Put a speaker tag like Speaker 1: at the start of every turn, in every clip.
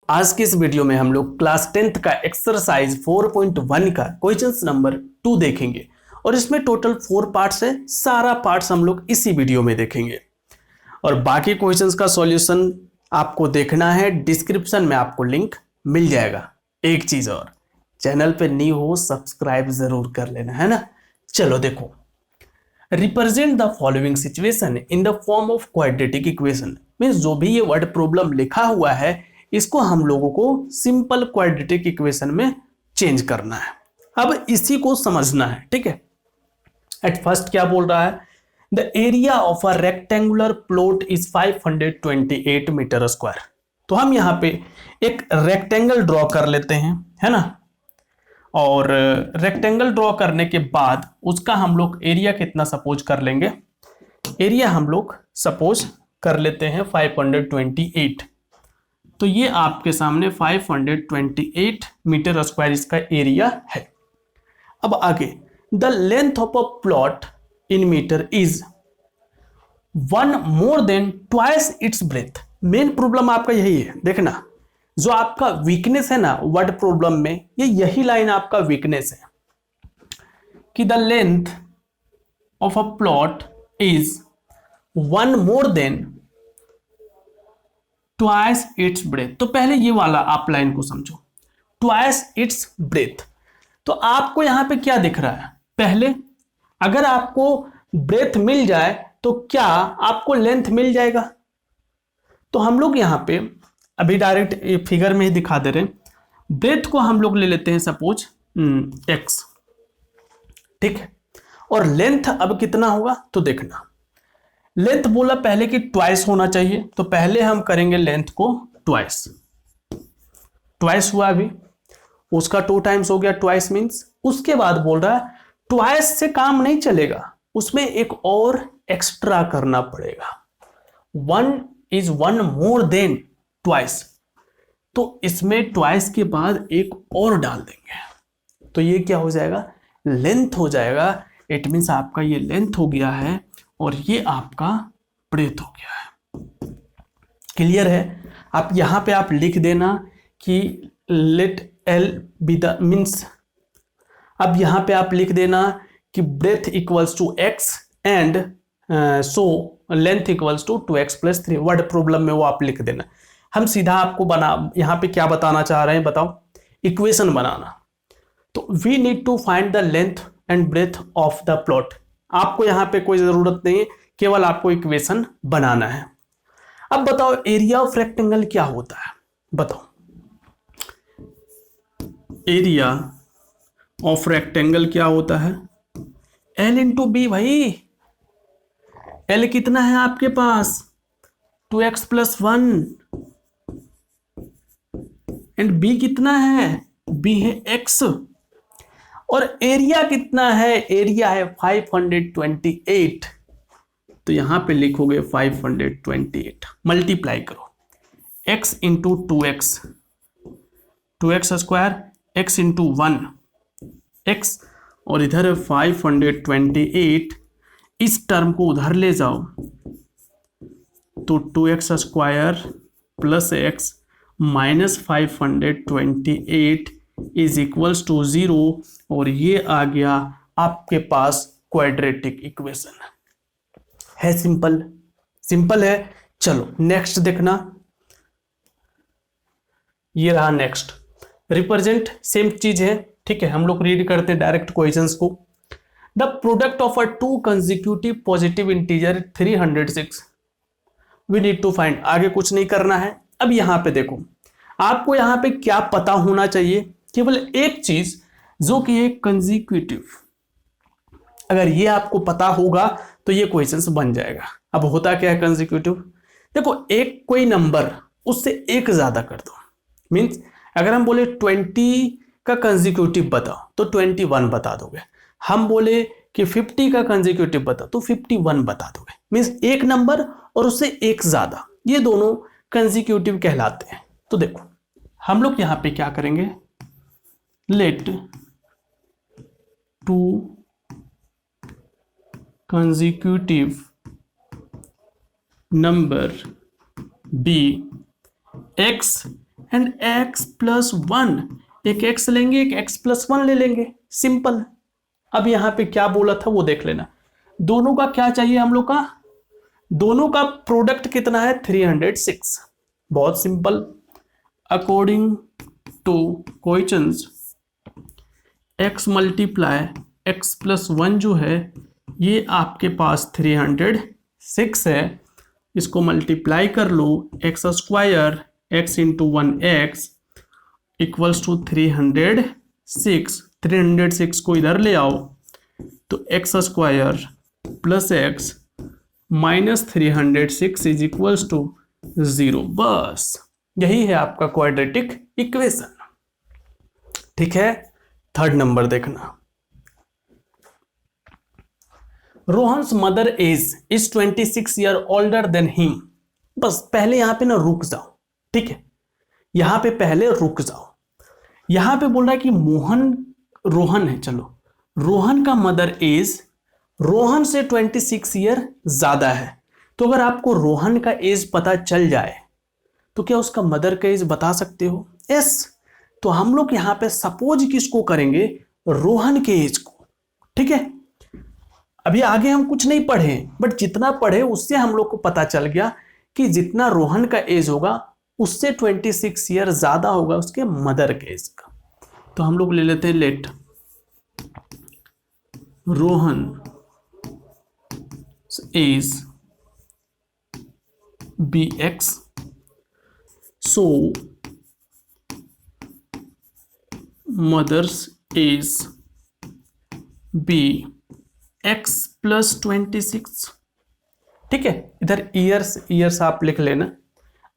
Speaker 1: आज के इस वीडियो में हम लोग क्लास 10th का एक्सरसाइज 4.1 का क्वेश्चंस नंबर 2 देखेंगे और इसमें टोटल 4 पार्ट्स है। सारा पार्ट्स हम लोग इसी वीडियो में देखेंगे और बाकी क्वेश्चंस का सॉल्यूशन आपको देखना है। डिस्क्रिप्शन में आपको लिंक मिल जाएगा। एक चीज और, चैनल पे न्यू हो सब्सक्राइब जरूर कर लेना, है ना। चलो देखो, represent the following situation in the form of quadratic equation. Means जो भी ये वर्ड प्रॉब्लम लिखा हुआ है इसको हम लोगों को सिंपल क्वाड्रेटिक इक्वेशन में चेंज करना है। अब इसी को समझना है, ठीक है। एट फर्स्ट क्या बोल रहा है, the area of a rectangular plot is 528 metre square. तो हम यहाँ पे एक रेक्टेंगल ड्रॉ कर लेते हैं, है ना। और रेक्टेंगल ड्रॉ करने के बाद उसका हम लोग एरिया कितना सपोज कर लेंगे, एरिया हम लोग सपोज कर लेते हैं 528। तो ये आपके सामने 528 मीटर स्क्वायर इसका एरिया है। अब आगे, the length of a plot in metre is 1 more than twice its breadth. Main problem आपका यही है, देखना जो आपका वीकनेस है ना वर्ड प्रॉब्लम में, ये यही लाइन आपका वीकनेस है कि the length of a plot is 1 more than twice its breath. तो पहले ये वाला आप लाइन को समझो, ट्वाइस इट्स ब्रेथ। तो आपको यहां पे क्या दिख रहा है, पहले अगर आपको ब्रेथ मिल जाए तो क्या आपको लेंथ मिल जाएगा। तो हम लोग यहां पे अभी डायरेक्ट फिगर में ही दिखा दे रहे हैं। ब्रेथ को हम लोग ले लेते हैं सपोज x, ठीक है। और लेंथ अब कितना होगा, तो देखना लेंथ बोला पहले कि ट्वाइस होना चाहिए, तो पहले हम करेंगे लेंथ को ट्वाइस। ट्वाइस हुआ अभी, उसका 2 टाइम्स हो गया, ट्वाइस मीन्स। उसके बाद बोल रहा है ट्वाइस से काम नहीं चलेगा, उसमें एक और एक्स्ट्रा करना पड़ेगा। 1 इज 1 मोर देन ट्वाइस, तो इसमें ट्वाइस के बाद एक और डाल देंगे, तो ये क्या हो जाएगा, लेंथ हो जाएगा। इट मीन्स आपका ये लेंथ हो गया है और ये आपका ब्रेथ हो गया है। क्लियर है। आप यहां पे आप लिख देना कि let L be the means, अब यहां पे आप लिख देना कि breadth equals to x and so length equals to 2x + 3। Word problem में वो आप लिख देना। हम सीधा आपको यहां पे क्या बताना चाह रहे हैं, बताओ, इक्वेशन बनाना। तो we need to find the length and breadth of the plot. आपको यहां पे कोई जरूरत नहीं है, केवल आपको इक्वेशन बनाना है। अब बताओ एरिया ऑफ रेक्टेंगल क्या होता है, बताओ। एरिया ऑफ रेक्टेंगल क्या होता है, L इंटू बी। भाई L कितना है आपके पास, 2x + 1 एंड B कितना है, B है x। और एरिया कितना है, एरिया है 528। तो यहां पे लिखोगे 528, मल्टीप्लाई करो x into 2x, 2x square, x into 1 x, और इधर 528। इस टर्म को उधर ले जाओ तो 2x square plus x minus 528 is equals to 0, और ये आ गया आपके पास क्वाड्रेटिक इक्वेशन। है सिंपल, सिंपल है। चलो नेक्स्ट देखना, ये रहा नेक्स्ट। रिप्रेजेंट सेम चीज है, ठीक है। हम लोग रीड करते हैं डायरेक्ट क्वेश्चंस को। The product of a 2 consecutive positive integer 306, we need to find. आगे कुछ नहीं करना है। अब यहां पे देखो, आपको यहां पे क्या पता होना चाहिए, केवल एक चीज, जो कि है कंसेक्यूटिव। अगर ये आपको पता होगा तो ये क्वेश्चंस बन जाएगा। अब होता क्या है कंसेक्यूटिव, देखो एक कोई नंबर उससे एक ज्यादा कर दो। मींस अगर हम बोले 20 का कंसेक्यूटिव बताओ तो 21 बता दोगे। हम बोले कि 50 का कंसेक्यूटिव बताओ तो 51 बता दोगे। मींस एक नंबर और उससे एक ज्यादा, ये दोनों कंसेक्यूटिव कहलाते हैं। तो देखो हम लोग यहां पे क्या करेंगे, let 2 consecutive number be x and x+1, एक x लेंगे, एक x+1 ले लेंगे, सिंपल। अब यहां पे क्या बोला था वो देख लेना। दोनों का क्या चाहिए हम लोग का, दोनों का प्रोडक्ट कितना है 306। बहुत simple, according two questions x multiply x+1 जो है ये आपके पास 306 है, इसको मल्टीप्लाई कर लो, x² x into 1x equals to 306। 306 को इधर ले आओ तो x² plus x minus 306 is equals to 0। बस यही है आपका क्वाड्रेटिक इक्वेशन। ठीक है, थर्ड नंबर देखना। Rohan's mother age is 26 year older than him. बस पहले यहां पे ना रुक जाओ, ठीक है, यहां पे पहले रुक जाओ। यहां पे बोल रहा है कि रोहन है, चलो रोहन का मदर एज रोहन से 26 ईयर ज्यादा है। तो अगर आपको रोहन का एज पता चल जाए तो क्या उसका मदर का एज बता सकते हो? यस। तो हम लोग यहां पे सपोज किसको करेंगे, रोहन के एज को। ठीक है, अभी आगे हम कुछ नहीं पढ़े, बट जितना पढ़े उससे हम लोग को पता चल गया कि जितना रोहन का एज होगा उससे 26 ईयर ज्यादा होगा उसके मदर के एज का। तो हम लोग ले लेते हैं let Rohan age bx, so mother's age be x+26। ठीक है, इधर ईयर्स आप लिख लेना।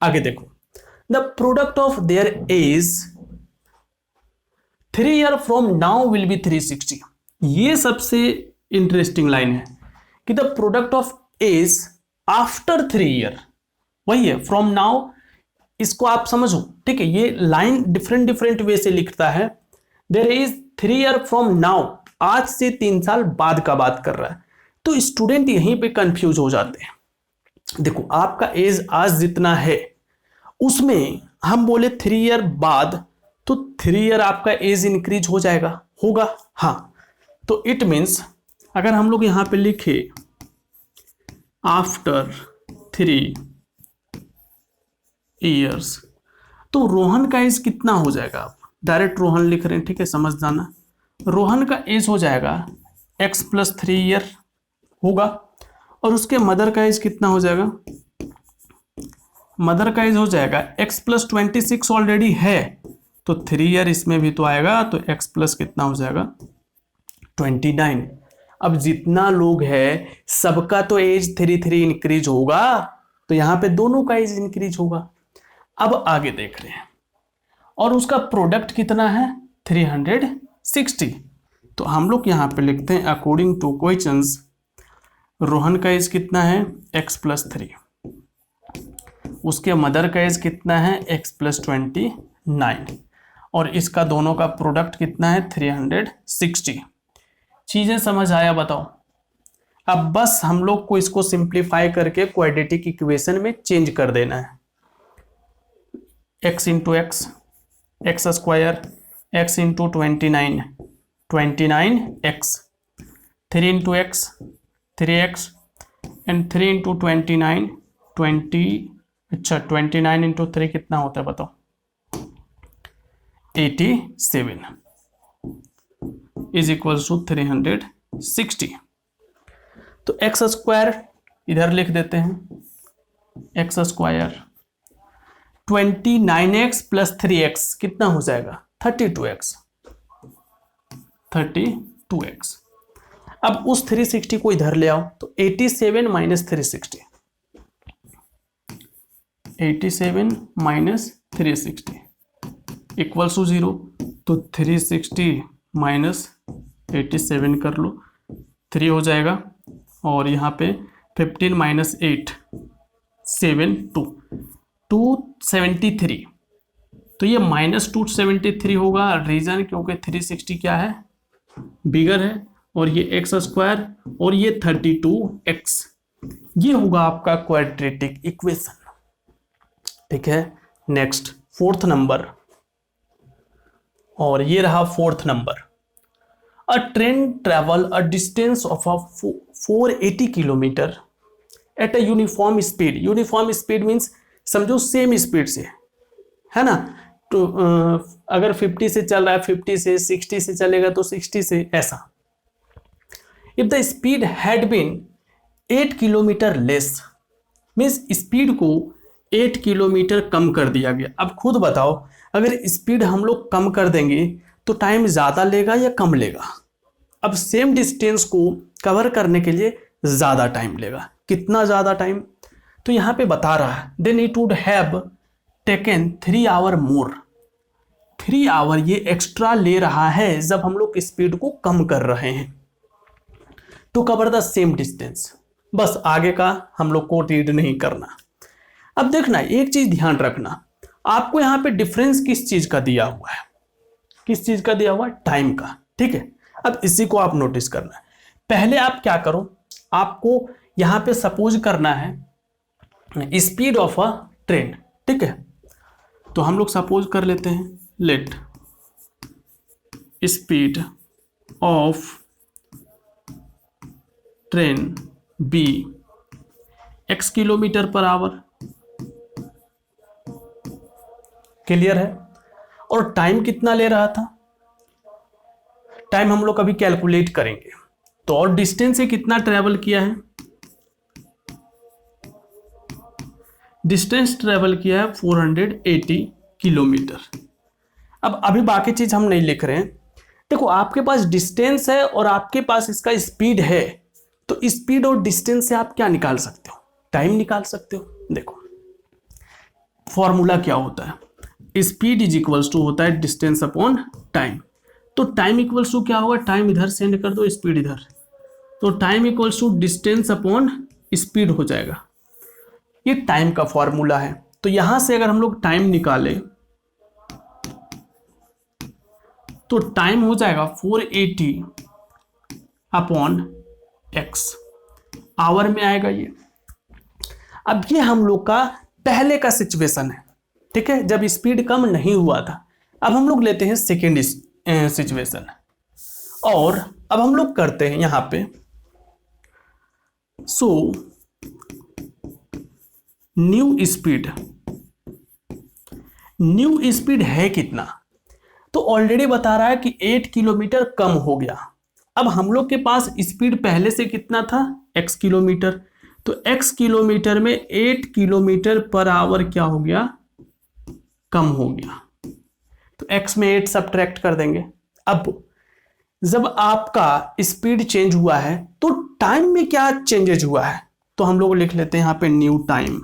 Speaker 1: आगे देखो, the product of their age 3 year from now will be 360। ये सबसे इंटरेस्टिंग लाइन है कि the product of age after 3 year, वही है फ्रॉम नाउ, इसको आप समझो। ठीक है, ये लाइन डिफरेंट वे से लिखता है। There is 3 year from now, आज से 3 साल बाद का बात कर रहा है। तो स्टूडेंट यहीं पे कंफ्यूज हो जाते हैं। देखो आपका एज आज जितना है उसमें हम बोले 3 ईयर बाद, तो 3 ईयर आपका एज इंक्रीज हो जाएगा, होगा। हाँ, तो इट मीन्स अगर हम लोग यहां पे लिखे आफ्टर 3 ईयर्स, तो रोहन का एज कितना हो जाएगा? आप डायरेक्ट रोहन लिख रहे हैं, ठीक है, समझ जाना। रोहन का एज हो जाएगा x+3 ईयर होगा, और उसके मदर का एज कितना हो जाएगा? मदर का एज हो जाएगा x+26 ऑलरेडी है, तो 3 ईयर इसमें भी तो आएगा, तो x+ कितना हो जाएगा 29। अब जितना लोग है सबका तो एज 3 इंक्रीज होगा, तो यहां पे दोनों का एज इंक्रीज होगा। अब आगे देख रहे हैं, और उसका प्रोडक्ट कितना है 360। तो हम लोग यहां पे लिखते हैं अकॉर्डिंग टू क्वेश्चंस रोहन का एज कितना है x+3, उसके मदर का एज कितना है x+29, और इसका दोनों का प्रोडक्ट कितना है 360। चीजें समझ आया बताओ? अब बस हम लोग को इसको सिंप्लीफाई करके क्वाड्रेटिक इक्वेशन में चेंज कर देना है। x into x, x² x into 29 29x, 3 into x 3x, and 3 into 29 20। अच्छा 29 इंटू 3 कितना होता है बताओ? 87 इज इक्वल टू 360। तो x² इधर लिख देते हैं, x² 29x प्लस 3x कितना हो जाएगा 32x। अब उस 360 को इधर ले आओ, तो 87 माइनस 360, 87 माइनस 360 इक्वल्स टू 0। तो 360 माइनस 87 कर लो, 3 हो जाएगा, और यहाँ पे 15 माइनस 8 7 273। तो ये माइनस 273 होगा, रीजन क्योंकि 360 क्या है बिगर है, और ये x² और ये 32x, ये होगा आपका क्वाड्रेटिक इक्वेशन। ठीक है, नेक्स्ट फोर्थ नंबर और ये रहा fourth number. A train travel a distance of 480 kilometre at a uniform speed. Uniform speed means समझो सेम स्पीड से, है ना। तो अगर 50 से चल रहा है 50 से, 60 से चलेगा तो 60 से, ऐसा। If the speed had been 8 kilometre less, means speed को 8 किलोमीटर कम कर दिया गया। अब खुद बताओ, अगर स्पीड हम लोग कम कर देंगे तो टाइम ज़्यादा लेगा या कम लेगा? अब सेम डिस्टेंस को कवर करने के लिए ज़्यादा टाइम लेगा। कितना ज़्यादा टाइम? तो यहाँ पे बता रहा है then it would have taken 3 hour more. 3 hour ये एक्स्ट्रा ले रहा है जब हम लोग स्पीड को कम कर रहे हैं to cover the same distance. बस आगे का हम लोग को रीड नहीं करना। अब देखना, एक चीज ध्यान रखना, आपको यहाँ पे डिफरेंस किस चीज का दिया हुआ है? किस चीज का दिया हुआ है? टाइम का, ठीक है। अब इसी को आप नोटिस करना है। पहले आप क्या करो, आपको यहाँ पे सपोज करना है स्पीड ऑफ अ ट्रेन, ठीक है। तो हम लोग सपोज कर लेते हैं, let speed of train be x kilometre per hour. Clear है? और टाइम कितना ले रहा था? टाइम हम लोग अभी कैलकुलेट करेंगे। तो और डिस्टेंस से कितना ट्रेवल किया है? डिस्टेंस ट्रेवल किया है 480 किलोमीटर। अब अभी बाकी चीज हम नहीं लिख रहे हैं। देखो, आपके पास डिस्टेंस है और आपके पास इसका स्पीड है, तो स्पीड और डिस्टेंस से आप क्या निकाल सकते हो? टाइम निकाल सकते हो। देखो फॉर्मूला क्या होता है, स्पीड इज इक्वल्स टू होता है डिस्टेंस अपॉन टाइम। तो टाइम इक्वल्स टू क्या होगा? टाइम इधर सेंड कर दो, स्पीड इधर, तो time equals to distance upon speed हो जाएगा। ये टाइम का फॉर्मूला है। तो यहां से अगर हम लोग टाइम निकाले तो टाइम हो जाएगा 480 अपॉन x, आवर में आएगा ये। अब ये हम लोग का पहले का सिचुएशन है, ठीक है, जब स्पीड कम नहीं हुआ था। अब हम लोग लेते हैं सेकेंड सिचुएशन, और अब हम लोग करते हैं यहां पे so new speed. New speed है कितना? तो ऑलरेडी बता रहा है कि 8 किलोमीटर कम हो गया। अब हम लोग के पास स्पीड पहले से कितना था? x kilometre. तो x किलोमीटर में 8 किलोमीटर पर आवर क्या हो गया? कम हो गया। तो x में 8 सब्ट्रैक्ट कर देंगे। अब जब आपका स्पीड चेंज हुआ है तो टाइम में क्या चेंजेज हुआ है? तो हम लोग लिख लेते हैं यहां पे न्यू टाइम।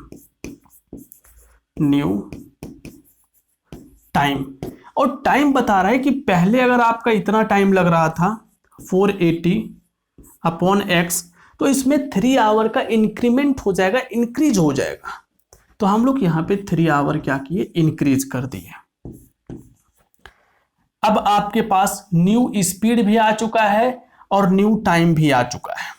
Speaker 1: न्यू टाइम, और टाइम बता रहा है कि पहले अगर आपका इतना टाइम लग रहा था 480 अपॉन x, तो इसमें 3 आवर का इंक्रीमेंट हो जाएगा, इंक्रीज हो जाएगा। तो हम लोग यहां पे 3 आवर क्या किए? इंक्रीज कर दिए। अब आपके पास न्यू स्पीड भी आ चुका है और न्यू टाइम भी आ चुका है।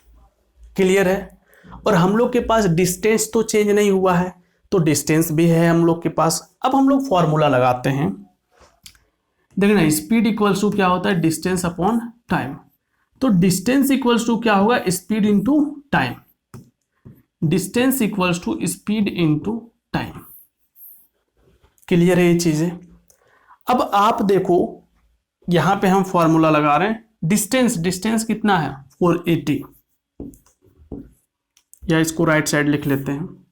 Speaker 1: क्लियर है? और हम लोग के पास डिस्टेंस तो चेंज नहीं हुआ है, तो डिस्टेंस भी है हम लोग के पास। अब हम लोग फॉर्मूला लगाते हैं। देखना, स्पीड इक्वल्स टू क्या होता है? Distance upon time. तो डिस्टेंस इक्वल्स टू क्या होगा? Speed into time. Distance equals to speed into time. Clear है ये चीजें? अब आप देखो, यहां पे हम फॉर्मूला लगा रहे हैं। डिस्टेंस कितना है? 480, या इसको राइट साइड लिख लेते हैं।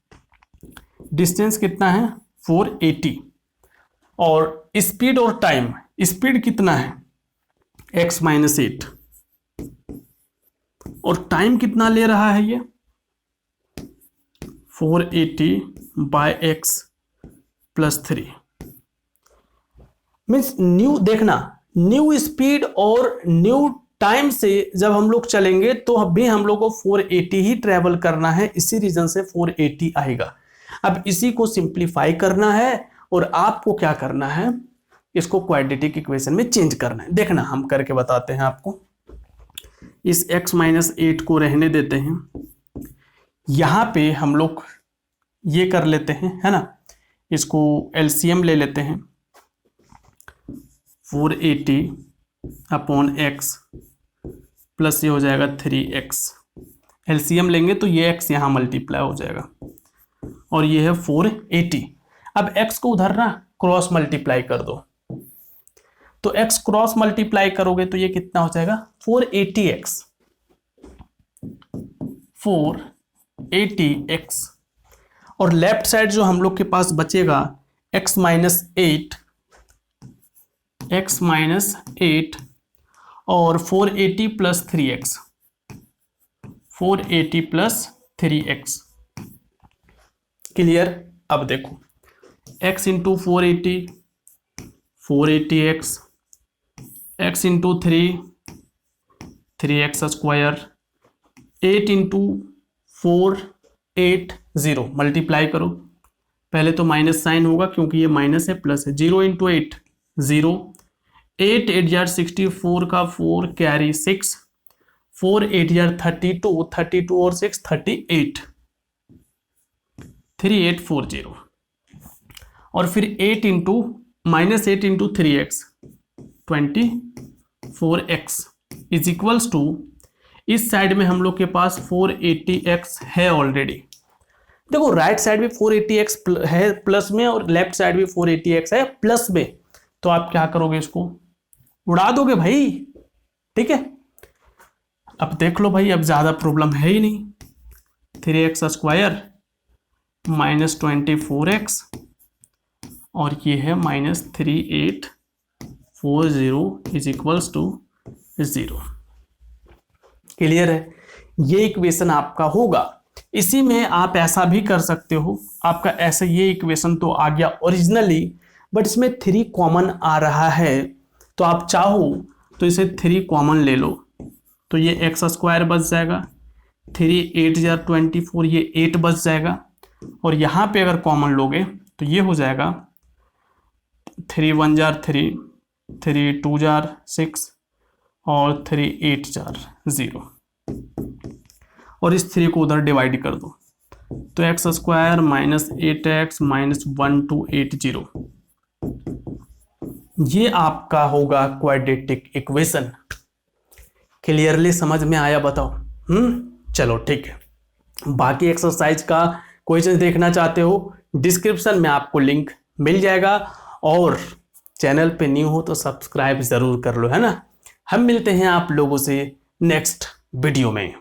Speaker 1: डिस्टेंस कितना है? 480, और स्पीड और टाइम, स्पीड कितना है? x माइनस 8, और टाइम कितना ले रहा है ये? 480 by x plus 3। Means new, देखना, न्यू स्पीड और न्यू टाइम से जब हम लोग चलेंगे तो अभी हम लोग को 480 ही ट्रेवल करना है, इसी रीजन से 480 आएगा। अब इसी को सिंप्लीफाई करना है और आपको क्या करना है? इसको क्वाड्रेटिक इक्वेशन में चेंज करना है। देखना, हम करके बताते हैं आपको। इस x माइनस 8 को रहने देते हैं, यहां पे हम लोग ये कर लेते हैं, है ना। इसको एलसीएम ले लेते हैं, 480 अपॉन एक्स प्लस ये हो जाएगा 3x। एलसीएम लेंगे तो ये x यहाँ मल्टीप्लाई हो जाएगा और ये है 480। अब x को उधर ना क्रॉस मल्टीप्लाई कर दो, तो x क्रॉस मल्टीप्लाई करोगे तो ये कितना हो जाएगा 480x, 480x। और लेफ्ट साइड जो हम लोग के पास बचेगा x माइनस 8 और 480 plus 3x, 480 plus 3x। Clear. अब देखो x into 480, 480x, x into 3x square, 8 into 480 multiply करो। पहले तो माइनस साइन होगा क्योंकि ये माइनस है, प्लस है। 0 इंटू 8 0, 8 8 जार 64 का 4 कैरी 6, 4 8 जार 32, 32 और 6 38, 3840। और फिर 8 into minus 8 into 3x 24x is equals to, इस साइड में हम लोग के पास 480x है ऑलरेडी। देखो राइट साइड में 480x है प्लस में और लेफ्ट साइड में 480x है प्लस में, तो आप क्या करोगे, इसको उड़ा दोगे भाई। ठीक है, अब देख लो भाई, अब ज्यादा प्रॉब्लम है ही नहीं। 3x स्क्वायर माइनस 24x और ये है minus 3840 is equals to 0। Clear है, ये इक्वेशन आपका होगा। इसी में आप ऐसा भी कर सकते हो, आपका ऐसे ये इक्वेशन तो आ गया ओरिजिनली, बट इसमें 3 कॉमन आ रहा है, तो आप चाहो तो इसे 3 कॉमन ले लो, तो ये एक्स स्क्वायर बच जाएगा, 3 8 जार 24, ये 8 बच जाएगा। और यहाँ पे अगर कॉमन लोगे तो ये हो जाएगा 3 1 जार 3, 3 2 जार 6 और 3 8 जार 0, और इस 3 को उधर डिवाइड कर दो, तो x square minus 8x minus 1280, ये आपका होगा क्वाड्रेटिक इक्वेशन। क्लियरली समझ में आया, बताओ। चलो ठीक है। बाकी एक्सरसाइज का क्वेश्चन देखना चाहते हो, डिस्क्रिप्शन में आपको लिंक मिल जाएगा, और चैनल पे न्यू हो तो सब्सक्राइब जरूर कर लो, है ना। हम मिलते हैं आप लोगों से नेक्स्ट वीडियो में।